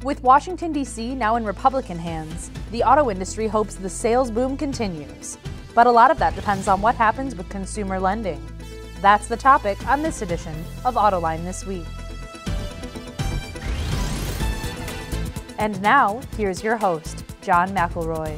With Washington, D.C. now in Republican hands, the auto industry hopes the sales boom continues. But a lot of that depends on what happens with consumer lending. That's the topic on this edition of Autoline This Week. And now, here's your host, John McElroy. I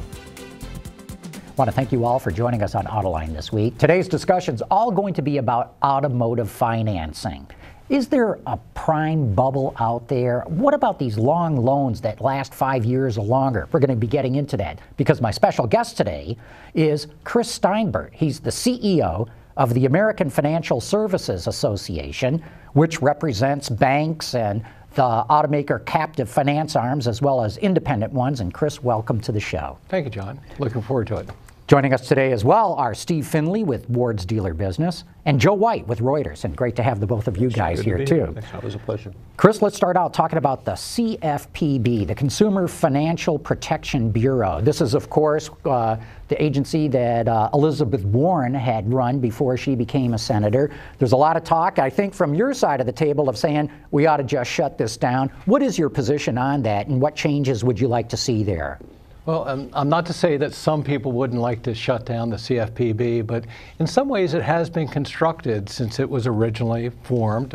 want to thank you all for joining us on Autoline this week. Today's discussion is all going to be about automotive financing. Is there a prime bubble out there? What about these long loans that last 5 years or longer? We're going to be getting into that because my special guest today is Chris Steinberg. He's the CEO of the American Financial Services Association, which represents banks and the automaker captive finance arms as well as independent ones. And Chris, welcome to the show. Thank you, John. Looking forward to it. Joining us today as well are Steve Finley with Ward's Dealer Business and Joe White with Reuters. And great to have the both of you guys here too. It was a pleasure. Chris, let's start out talking about the CFPB, the Consumer Financial Protection Bureau. This is, of course, the agency that Elizabeth Warren had run before she became a senator. There's a lot of talk, I think, from your side of the table of saying we ought to just shut this down. What is your position on that, and what changes would you like to see there? Well, I'm not to say that some people wouldn't like to shut down the CFPB, but in some ways it has been constructed since it was originally formed.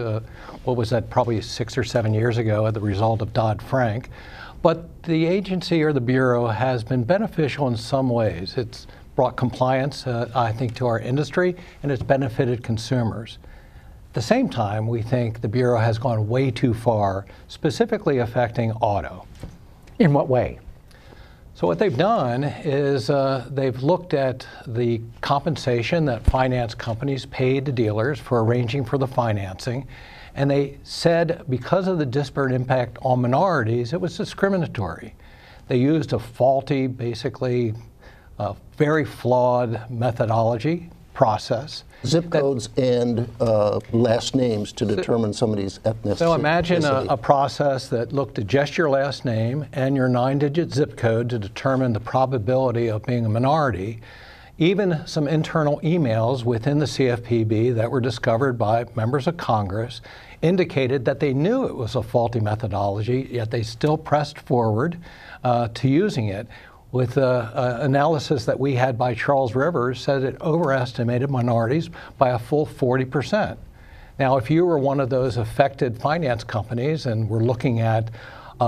What was that, probably 6 or 7 years ago as the result of Dodd-Frank. But the agency or the Bureau has been beneficial in some ways. It's brought compliance, I think, to our industry, and it's benefited consumers. At the same time, we think the Bureau has gone way too far, specifically affecting auto. In what way? So what they've done is they've looked at the compensation that finance companies paid to dealers for arranging for the financing, and they said because of the disparate impact on minorities, it was discriminatory. They used a faulty, basically very flawed methodology process. Zip codes and last names to determine somebody's ethnicity. So imagine a process that looked at just your last name and your 9-digit zip code to determine the probability of being a minority. Even some internal emails within the CFPB that were discovered by members of Congress indicated that they knew it was a faulty methodology, yet they still pressed forward to using it. With analysis that we had by Charles Rivers said it overestimated minorities by a full 40%. Now, if you were one of those affected finance companies and were looking at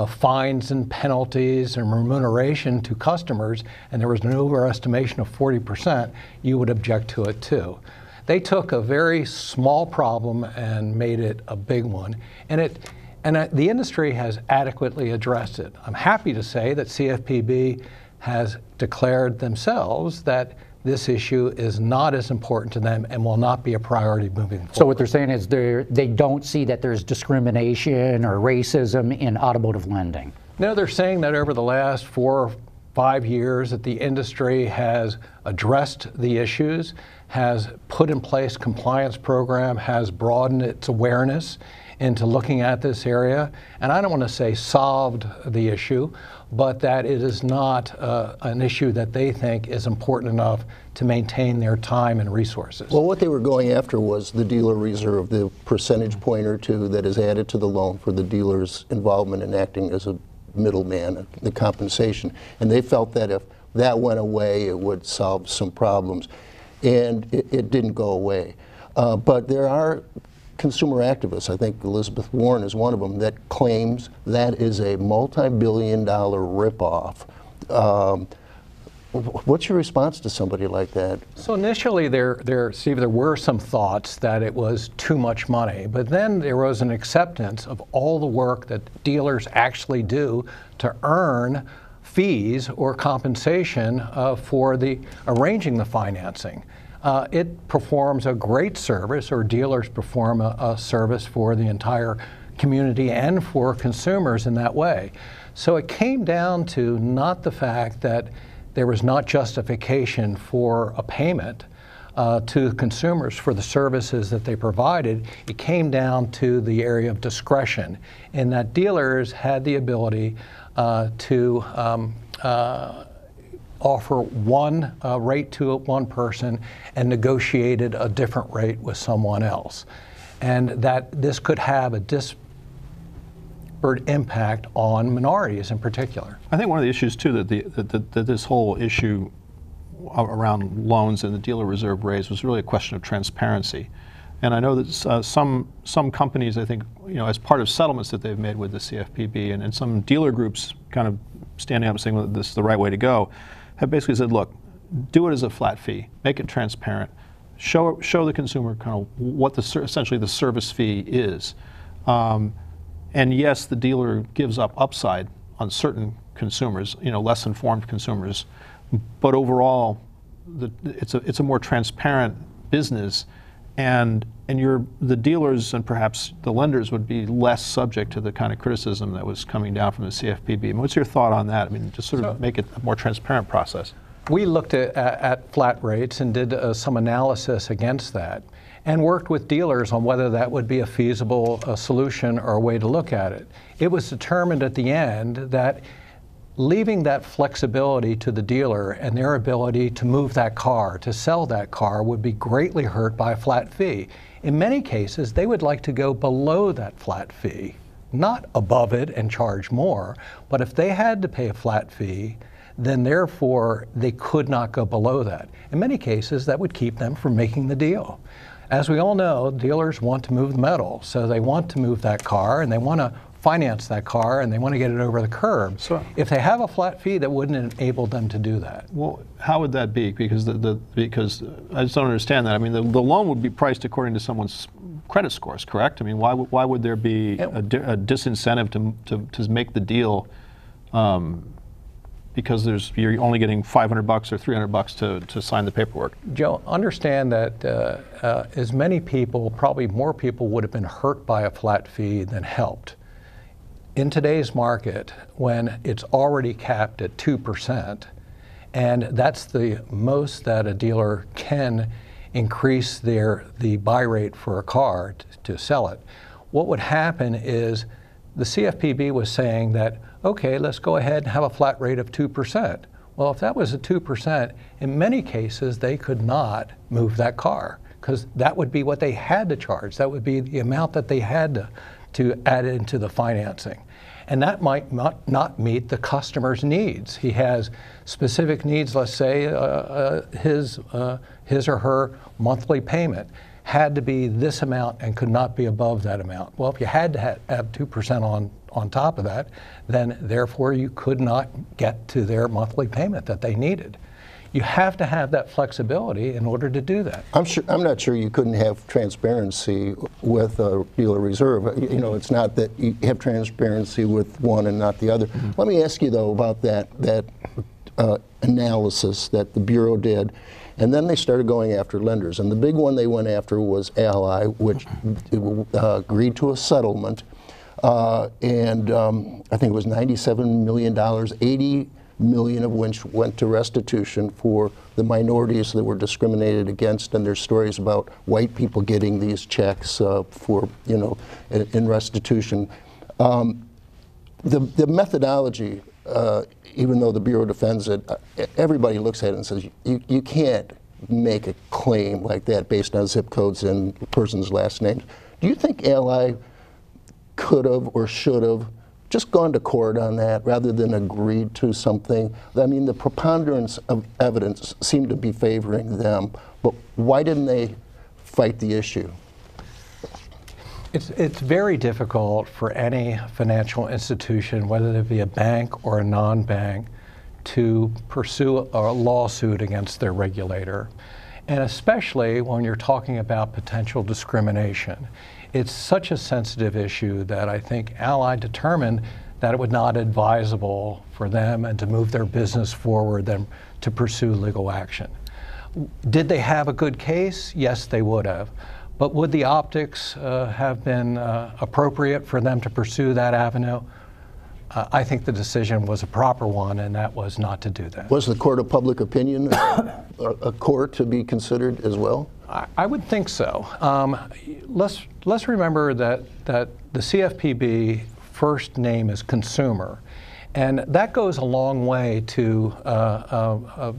fines and penalties and remuneration to customers, and there was an overestimation of 40%, you would object to it too. They took a very small problem and made it a big one, and the industry has adequately addressed it. I'm happy to say that CFPB has declared themselves that this issue is not as important to them and will not be a priority moving forward. So what they're saying is they don't see that there's discrimination or racism in automotive lending. No, they're saying that over the last 4 or 5 years that the industry has addressed the issues, has put in place compliance program, has broadened its awareness into looking at this area, and I don't want to say solved the issue, but that it is not an issue that they think is important enough to maintain their time and resources. Well, what they were going after was the dealer reserve, the percentage point or two that is added to the loan for the dealer's involvement in acting as a middleman, the compensation. And they felt that if that went away, it would solve some problems. And it didn't go away. But there are consumer activists, I think Elizabeth Warren is one of them, that claims that is a multi-billion-dollar ripoff. What's your response to somebody like that? So initially, Steve, there were some thoughts that it was too much money, but then there was an acceptance of all the work that dealers actually do to earn fees or compensation for arranging the financing. It performs a great service, or dealers perform a service for the entire community and for consumers in that way. So it came down to not the fact that there was not justification for a payment to consumers for the services that they provided. It came down to the area of discretion, in that dealers had the ability to offer one rate to one person and negotiated a different rate with someone else. And that this could have a impact on minorities in particular. I think one of the issues too that this whole issue around loans and the dealer reserve raised was really a question of transparency. And I know that some companies, I think, as part of settlements that they've made with the CFPB and some dealer groups kind of standing up and saying, well, this is the right way to go, have basically said, look, do it as a flat fee, make it transparent, show the consumer kind of what essentially the service fee is. And yes, the dealer gives up upside on certain consumers, less informed consumers, but overall, it's a more transparent business. And the dealers and perhaps the lenders would be less subject to the kind of criticism that was coming down from the CFPB. I mean, what's your thought on that? I mean, just sort of make it a more transparent process. We looked at flat rates and did some analysis against that and worked with dealers on whether that would be a feasible solution or a way to look at it. It was determined at the end that leaving that flexibility to the dealer and their ability to move that car, to sell that car, would be greatly hurt by a flat fee. In many cases, they would like to go below that flat fee, not above it and charge more, but if they had to pay a flat fee, then therefore they could not go below that. In many cases, that would keep them from making the deal. As we all know, dealers want to move the metal, so they want to move that car and they want to finance that car and they want to get it over the curb. So if they have a flat fee, that wouldn't enable them to do that. Well, how would that be? Because because I just don't understand that. I mean, the loan would be priced according to someone's credit scores, correct? I mean, why would there be a disincentive to make the deal because you're only getting $500 or $300 to sign the paperwork? Joe, understand that as many people, probably more people, would have been hurt by a flat fee than helped. In today's market, when it's already capped at 2%, and that's the most that a dealer can increase the buy rate for a car to sell it, what would happen is the CFPB was saying that, okay, let's go ahead and have a flat rate of 2%. Well, if that was a 2%, in many cases they could not move that car because that would be what they had to charge. That would be the amount that they had to add into the financing. And that might not meet the customer's needs. He has specific needs, let's say his or her monthly payment had to be this amount and could not be above that amount. Well, if you had to have 2% on top of that, then therefore you could not get to their monthly payment that they needed. You have to have that flexibility in order to do that. I'm not sure you couldn't have transparency with a dealer reserve. It's not that you have transparency with one and not the other. Mm-hmm. Let me ask you though about that analysis that the Bureau did, and then they started going after lenders. And the big one they went after was Ally, which agreed to a settlement, and I think it was $97 million, $80 million of which went to restitution for the minorities that were discriminated against, and there's stories about white people getting these checks for, in restitution. The methodology, even though the Bureau defends it, everybody looks at it and says, you can't make a claim like that based on zip codes and person's last names. Do you think Ally could have or should have just gone to court on that rather than agreed to something? I mean, the preponderance of evidence seemed to be favoring them, but why didn't they fight the issue? It's very difficult for any financial institution, whether it be a bank or a non-bank, to pursue a lawsuit against their regulator. And especially when you're talking about potential discrimination. It's such a sensitive issue that I think Ally determined that it would not be advisable for them and to move their business forward than to pursue legal action. Did they have a good case? Yes, they would have. But would the optics have been appropriate for them to pursue that avenue? I think the decision was a proper one, and that was not to do that. Was the court of public opinion a court to be considered as well? I would think so. Let's remember that the CFPB first name is consumer, And that goes a long way to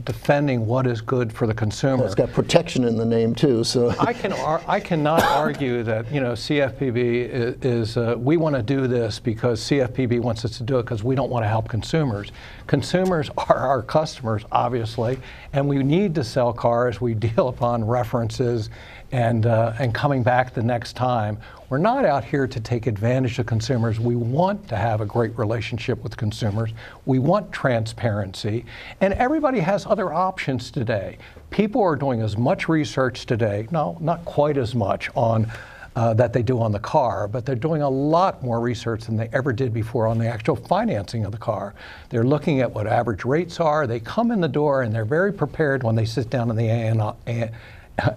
defending what is good for the consumer. It's got protection in the name too. So I cannot argue that CFPB is we want to do this because CFPB wants us to do it because we don't want to help consumers. Consumers are our customers, obviously, and we need to sell cars. We deal upon references and coming back the next time. We're not out here to take advantage of consumers. We want to have a great relationship with consumers. We want transparency, and everybody has other options today. People are doing as much research today, no, not quite as much on that they do on the car, but they're doing a lot more research than they ever did before on the actual financing of the car. They're looking at what average rates are. They come in the door and they're very prepared when they sit down in the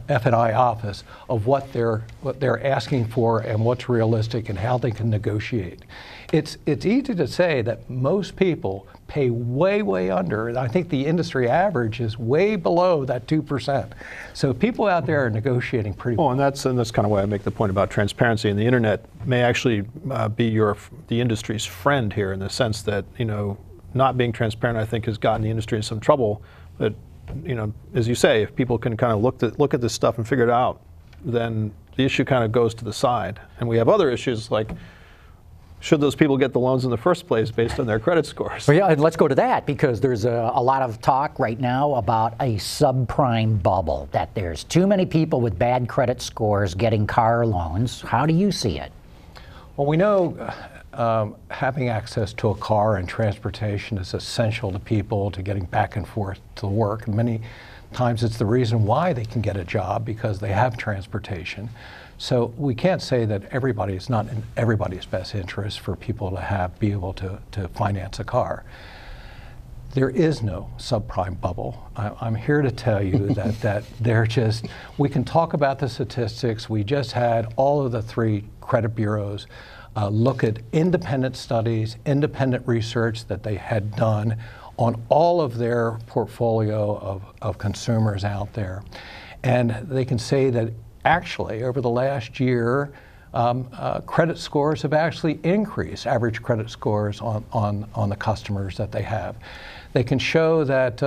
F&I office of what they're asking for and what's realistic and how they can negotiate. It's easy to say that most people pay way under, and I think the industry average is way below that 2%. So people out there are negotiating pretty well. And that's kind of why I make the point about transparency. And the internet may actually be the industry's friend here, in the sense that, not being transparent, I think, has gotten the industry in some trouble. But as you say, if people can kind of look at this stuff and figure it out, then the issue kind of goes to the side. And we have other issues like, should those people get the loans in the first place based on their credit scores? Well, yeah, and let's go to that, because there's a lot of talk right now about a subprime bubble, that there's too many people with bad credit scores getting car loans. How do you see it? Well, we know having access to a car and transportation is essential to people to getting back and forth to work. And many times it's the reason why they can get a job, because they have transportation. So we can't say that it's not in everybody's best interest for people to be able to finance a car. There is no subprime bubble. I'm here to tell you that we can talk about the statistics. We just had all of the 3 credit bureaus look at independent studies, independent research that they had done on all of their portfolio of consumers out there. And they can say that actually over the last year, credit scores have actually increased, average credit scores on the customers that they have. They can show that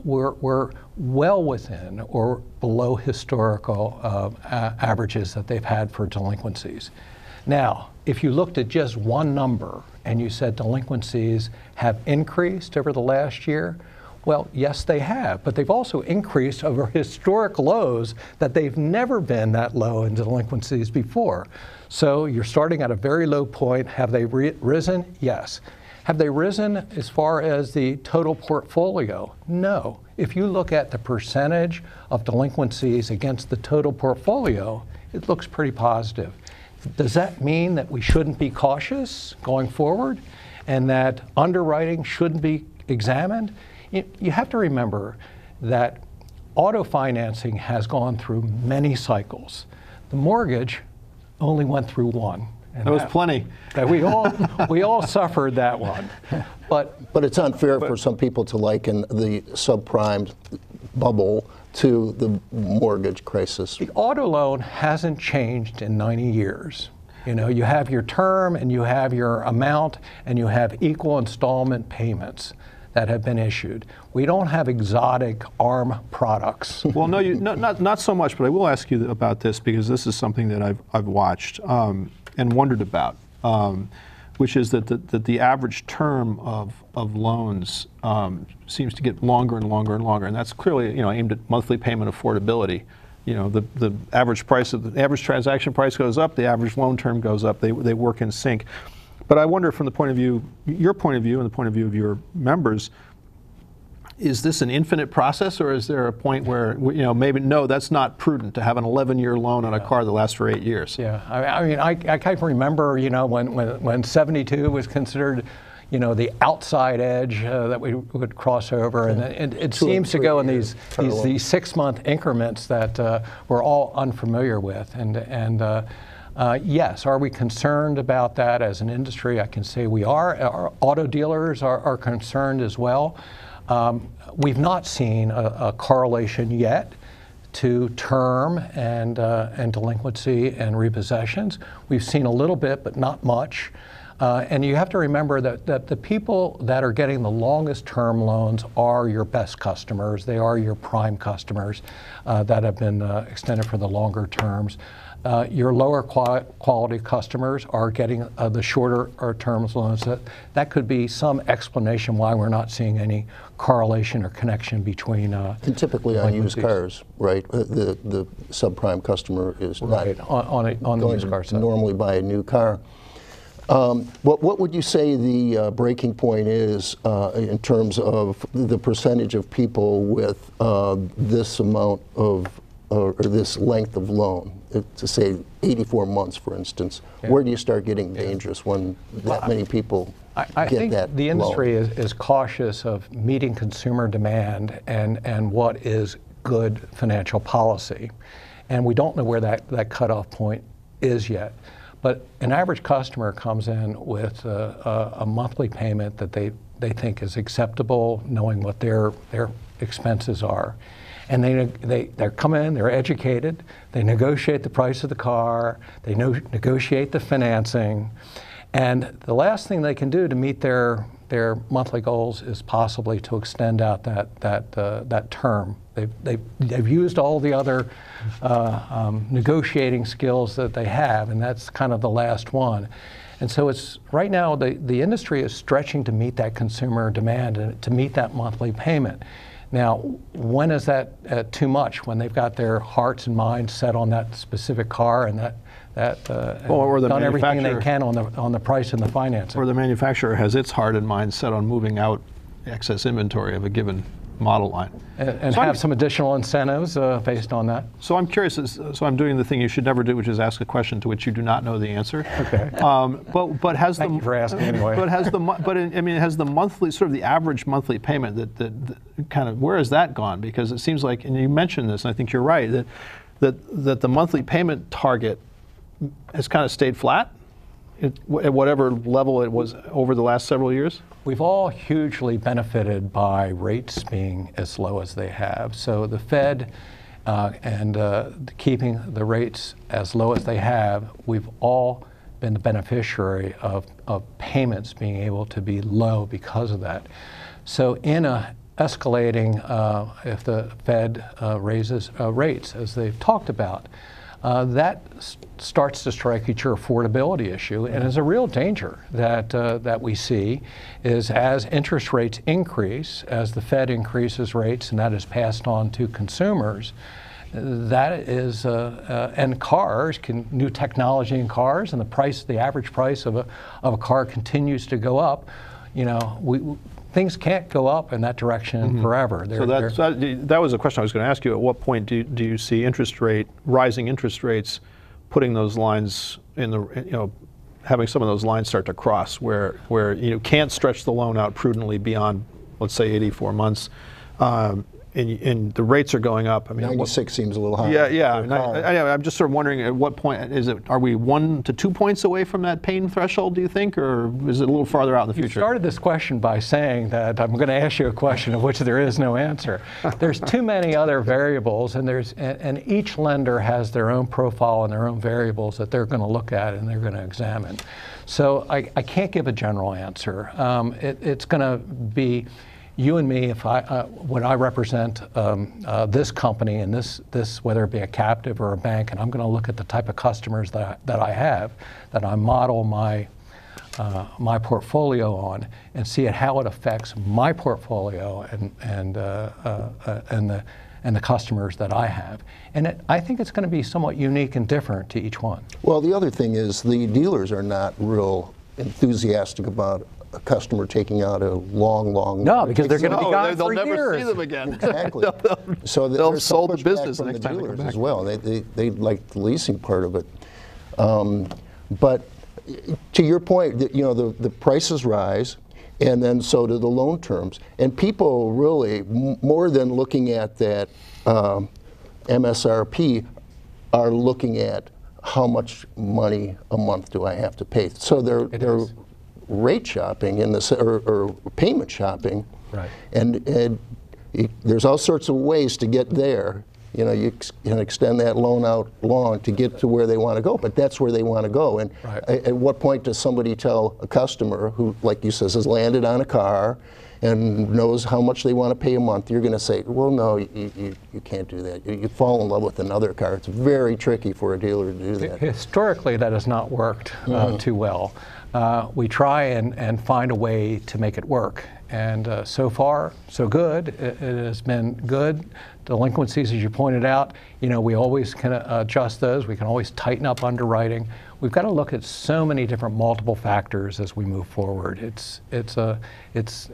we're well within or below historical averages that they've had for delinquencies. Now, if you looked at just one number and you said delinquencies have increased over the last year, well, yes, they have, but they've also increased over historic lows that they've never been that low in delinquencies before. So you're starting at a very low point. Have they risen? Yes. Have they risen as far as the total portfolio? No. If you look at the percentage of delinquencies against the total portfolio, it looks pretty positive. Does that mean that we shouldn't be cautious going forward and that underwriting shouldn't be examined? You have to remember that auto financing has gone through many cycles. The mortgage only went through one. There was plenty. That we all suffered that one. But it's unfair for some people to liken the subprime bubble to the mortgage crisis. The auto loan hasn't changed in 90 years. You have your term and you have your amount and you have equal installment payments that have been issued. We don't have exotic ARM products. Well, no, not so much, but I will ask you about this, because this is something that I've watched and wondered about, which is that the average term of loans seems to get longer and longer and longer, and that's clearly aimed at monthly payment affordability. The average transaction price goes up, the average loan term goes up. They work in sync. But I wonder, from the point of view, your point of view and the point of view of your members, is this an infinite process, or is there a point where maybe no, that's not prudent to have an 11-year loan on a car that lasts for 8 years? Yeah, I mean, I kind of remember when 72 was considered the outside edge that we would cross over, and it seems to go in these 6-month increments that we're all unfamiliar with, and yes, are we concerned about that as an industry? I can say we are. Our auto dealers are concerned as well. We've not seen a correlation yet to term and delinquency and repossessions. We've seen a little bit, but not much. And you have to remember that the people that are getting the longest term loans are your best customers. They are your prime customers that have been extended for the longer terms. Your lower quality customers are getting the shorter term loans. That could be some explanation why we're not seeing any correlation or connection between. And typically on used cars, right? The subprime customer is right. not on the used car to side. normally buy a new car. What would you say the breaking point is in terms of the percentage of people with this amount of or this length of loan, to say 84 months, for instance? Yeah. Where do you start getting dangerous when that many people I get think that the industry loan? is cautious of meeting consumer demand and what is good financial policy. And we don't know where that cutoff point is yet. But an average customer comes in with a monthly payment that they think is acceptable, knowing what their expenses are. And they come in, they're educated, they negotiate the price of the car, they negotiate the financing, and the last thing they can do to meet their monthly goals is possibly to extend out that term. They've used all the other negotiating skills that they have, and that's kind of the last one. And so it's right now the industry is stretching to meet that consumer demand and to meet that monthly payment. Now, when is that too much? When they've got their hearts and minds set on that specific car and or the done everything they can on the price and the financing. Or the manufacturer has its heart and mind set on moving out excess inventory of a given model line. And so have some additional incentives based on that. So I'm curious, so I'm doing the thing you should never do, which is ask a question to which you do not know the answer. Okay. But has Thank you for asking anyway. But has the monthly, sort of the average monthly payment, that kind of, where has that gone? Because it seems like, and you mentioned this, and I think you're right, that the monthly payment target has kind of stayed flat at whatever level it was over the last several years? We've all hugely benefited by rates being as low as they have. So the Fed and keeping the rates as low as they have, we've all been the beneficiary of payments being able to be low because of that. So in a escalating, if the Fed raises rates, as they've talked about, that starts to strike at your affordability issue, and is a real danger that we see is as interest rates increase, as the Fed increases rates, and that is passed on to consumers. That is, and cars, new technology in cars, and the average price of a car continues to go up. You know, things can't go up in that direction forever. So that was a question I was going to ask you. At what point do you see rising interest rates, putting those lines in the, having some of those lines start to cross, where you can't stretch the loan out prudently beyond, let's say, 84 months, and the rates are going up? I mean, 96 seems a little high. Yeah. I'm just sort of wondering, at what point are we 1 to 2 points away from that pain threshold, do you think, or is it a little farther out in the future? You started this question by saying that I'm going to ask you a question of which there is no answer. There's too many other variables, and each lender has their own profile and their own variables that they're going to look at and they're going to examine. So I can't give a general answer. It's going to be you and me, when I represent this company and this, whether it be a captive or a bank, and I'm going to look at the type of customers that I have, that I model my portfolio on, and see how it affects my portfolio and the customers that I have. And I think it's going to be somewhat unique and different to each one. Well, the other thing is the dealers are not real enthusiastic about a customer taking out a long. No, because they're going to be gone they'll for never years. see them again. Exactly. So they'll sold the business from the next the time they come dealers back as well. They like the leasing part of it. But to your point, the prices rise, and then so do the loan terms. And people really, more than looking at that MSRP, are looking at how much money a month do I have to pay. So they're rate shopping or payment shopping, right? And there's all sorts of ways to get there. You know, you can extend that loan out long to get to where they want to go, but that's where they want to go. And at what point does somebody tell a customer who, like you says, has landed on a car and knows how much they want to pay a month, you're going to say, well, no, you can't do that. You fall in love with another car. It's very tricky for a dealer to do that. Historically, that has not worked too well. We try and find a way to make it work. And so far, so good. It has been good. Delinquencies, as you pointed out, you know, we always can adjust those. We can always tighten up underwriting. We've got to look at so many different multiple factors as we move forward.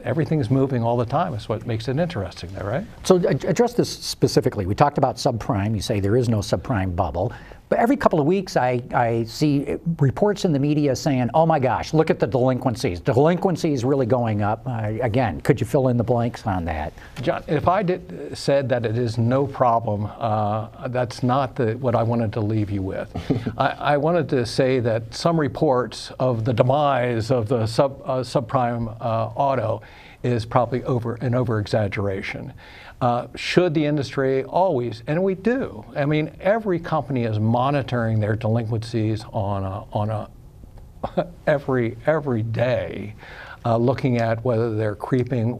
Everything's moving all the time. That's what makes it interesting, though, right? So address this specifically. We talked about subprime. You say there is no subprime bubble. But every couple of weeks, I see reports in the media saying, oh my gosh, look at the delinquencies. Delinquency is really going up. Again, could you fill in the blanks on that? John, if I said that it is no problem, that's not what I wanted to leave you with. I wanted to say that some reports of the demise of the subprime auto is probably an over-exaggeration. Should the industry always, and we do, I mean, every company is monitoring their delinquencies on every day, looking at whether they're creeping,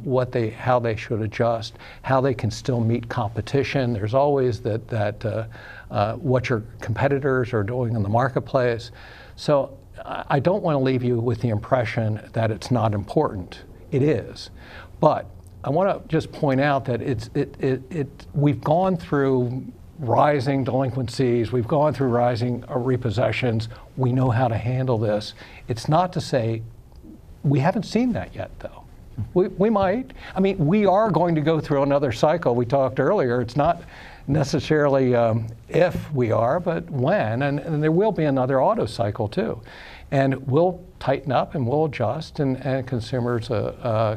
how they should adjust, how they can still meet competition. There's always what your competitors are doing in the marketplace. So I don't want to leave you with the impression that it's not important. It is, but I want to just point out that we've gone through rising delinquencies, we've gone through rising repossessions. We know how to handle this. It's not to say we haven't seen that yet, though. We might. I mean, we are going to go through another cycle. We talked earlier. It's not necessarily if we are, but when, and there will be another auto cycle too. And we'll tighten up and we'll adjust, and consumers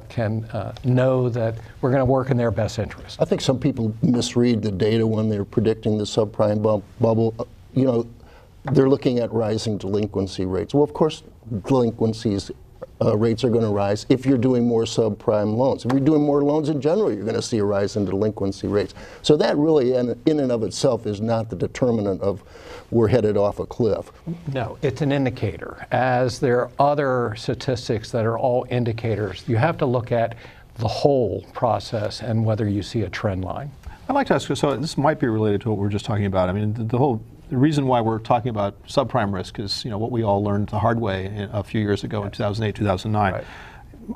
can know that we're going to work in their best interest. I think some people misread the data when they're predicting the subprime bubble. You know, they're looking at rising delinquency rates. Well, of course, delinquencies rates are going to rise if you're doing more subprime loans. If you're doing more loans in general, you're going to see a rise in delinquency rates. So that really, in and of itself, is not the determinant of we're headed off a cliff. No, it's an indicator. As there are other statistics that are all indicators, you have to look at the whole process and whether you see a trend line. I'd like to ask you, so this might be related to what we were just talking about. I mean, the reason why we're talking about subprime risk is, you know, what we all learned the hard way a few years ago in 2008, 2009. Right.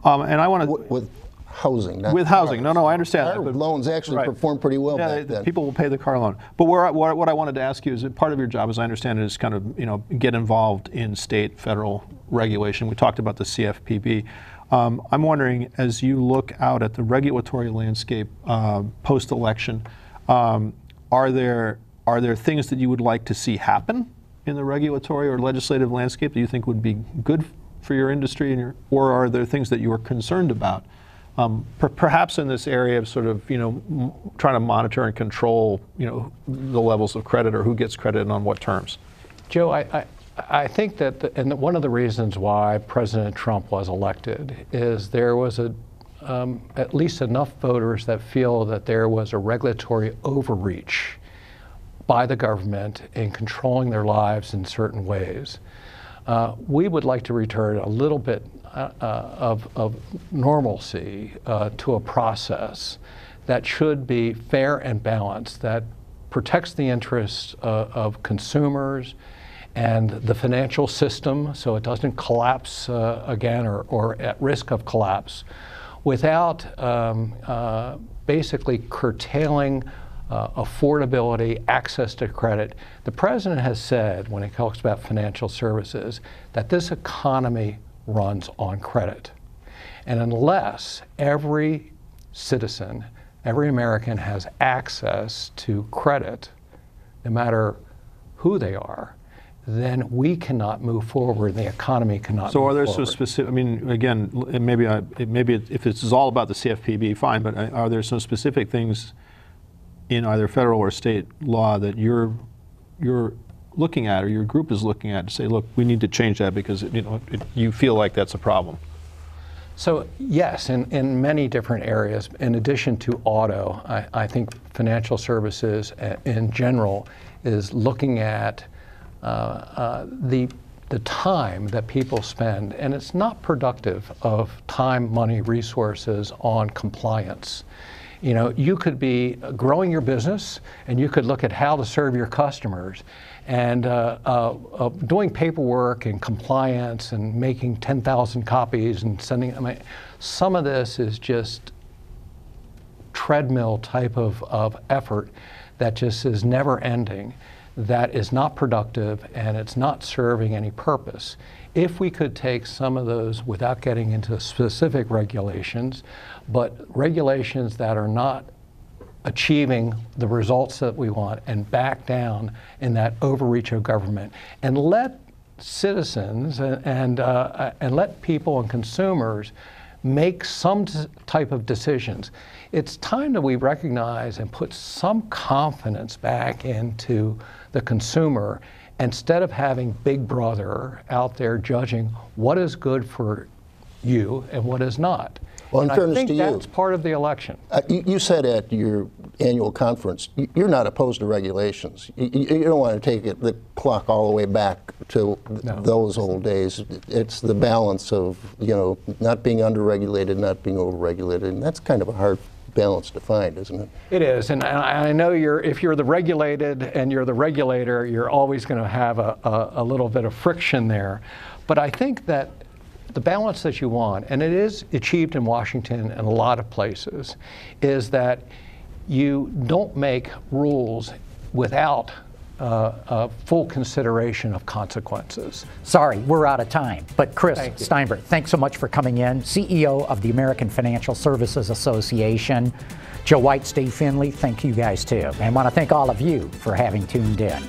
And I want to... With housing. With housing. No, I understand that. But loans actually performed pretty well back then. People will pay the car loan. But what I wanted to ask you is that part of your job, as I understand it, is kind of, you know, get involved in state, federal regulation. We talked about the CFPB. I'm wondering, as you look out at the regulatory landscape post-election, are there things that you would like to see happen in the regulatory or legislative landscape that you think would be good for your industry, or are there things that you are concerned about? Perhaps in this area of sort of, you know, trying to monitor and control, you know, the levels of credit or who gets credit and on what terms. Joe, I think that, and one of the reasons why President Trump was elected is there was at least enough voters that feel that there was a regulatory overreach by the government in controlling their lives in certain ways. We would like to return a little bit of normalcy to a process that should be fair and balanced, that protects the interests of consumers and the financial system so it doesn't collapse again or at risk of collapse, without basically curtailing affordability, access to credit. The president has said, when he talks about financial services, that this economy runs on credit. And unless every citizen, every American has access to credit, no matter who they are, then we cannot move forward, the economy cannot move forward. So are there some specific, I mean, again, maybe if this is all about the CFPB, fine, but are there some specific things in either federal or state law that you're looking at, or your group is looking at, to say, look, we need to change that because you feel like that's a problem? So yes, in many different areas, in addition to auto, I think financial services in general is looking at the time that people spend, and it's not productive of time, money, resources on compliance. You know, you could be growing your business and you could look at how to serve your customers, and doing paperwork and compliance and making 10,000 copies and sending, I mean, some of this is just treadmill type of effort that just is never ending, that is not productive, and it's not serving any purpose. If we could take some of those, without getting into specific regulations, but regulations that are not achieving the results that we want, and back down in that overreach of government, and let citizens and let people and consumers make some type of decisions. It's time that we recognize and put some confidence back into the consumer, instead of having Big Brother out there judging what is good for you and what is not. Well, in fairness I think to that's part of the election. You said at your annual conference, you're not opposed to regulations. You don't want to take the clock all the way back to those old days. It's the balance of, you know, not being underregulated, not being overregulated, and that's kind of a hard balance to find, isn't it? It is, and I know if you're the regulated and you're the regulator, you're always going to have a little bit of friction there. But I think that the balance that you want, and it is achieved in Washington and a lot of places, is that you don't make rules without full consideration of consequences. Sorry, we're out of time. But Chris Steinberg, thanks so much for coming in. CEO of the American Financial Services Association. Joe White, Steve Finley, thank you guys too. And I want to thank all of you for having tuned in.